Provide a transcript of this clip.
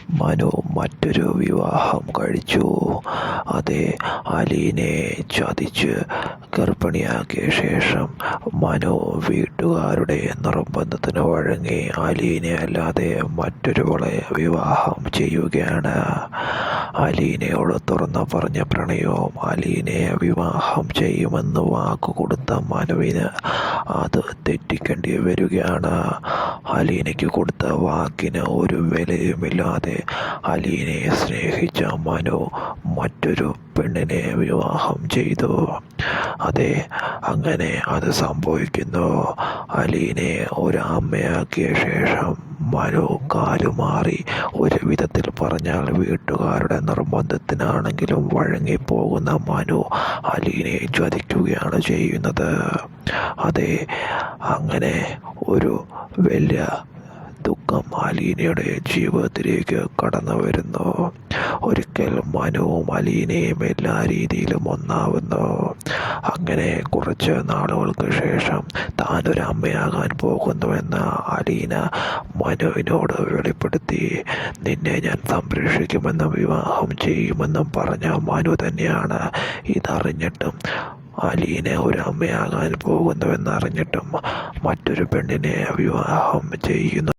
മനു മറ്റൊരു വിവാഹം കഴിച്ചു. അതെ, അലീനെ ചതിച്ച് ഗർഭിണിയാക്കിയ ശേഷം മനു വീട്ടുകാരുടെ നിർബന്ധത്തിന് വഴങ്ങി അലീനെ അല്ലാതെ മറ്റൊരുവളെ വിവാഹം ചെയ്യുകയാണ്. അലീനയോട് തുറന്നു പറഞ്ഞ പ്രണയവും അലീനെ വിവാഹം ചെയ്യുമെന്ന് വാക്കുകൊടുത്ത മനുവിന് അത് തെറ്റിക്കേണ്ടി വരികയാണ്. അലീനയ്ക്ക് കൊടുത്ത വാക്കിന് ഒരു വിലയുമില്ലാതെ അലീനയെ സ്നേഹിച്ച മനു മറ്റൊരു പെണ്ണിനെ വിവാഹം ചെയ്തു. അതെ, അങ്ങനെ അത് സംഭവിക്കുന്നു. അലീനെ ഒരു അമ്മയാക്കിയ ശേഷം മനു കാലുമാറി. ഒരു വിധത്തിൽ പറഞ്ഞാൽ വീട്ടുകാരുടെ നിർബന്ധത്തിനാണെങ്കിലും വഴങ്ങിപ്പോകുന്ന മനു അലീനെ ചതിക്കുകയാണ് ചെയ്യുന്നത്. അതെ, അങ്ങനെ ഒരു വലിയ ദുഃഖം അലീനയുടെ ജീവിതത്തിലേക്ക് കടന്നു വരുന്നു. ഒരിക്കൽ മനുവും അലീനയും എല്ലാ രീതിയിലും ഒന്നാവുന്നു. അങ്ങനെ കുറച്ച് നാളുകൾക്ക് ശേഷം താനൊരു അമ്മയാകാൻ പോകുന്നുവെന്ന് അലീന മനുവിനോട് വെളിപ്പെടുത്തി. നിന്നെ ഞാൻ സംരക്ഷിക്കുമെന്നും വിവാഹം ചെയ്യുമെന്നും പറഞ്ഞ മനു തന്നെയാണ് ഇതറിഞ്ഞിട്ടും അലീന ഒരു അമ്മയാകാൻ പോകുന്നുവെന്നറിഞ്ഞിട്ടും മറ്റൊരു പെണ്ണിനെ വിവാഹം ചെയ്യുന്നു.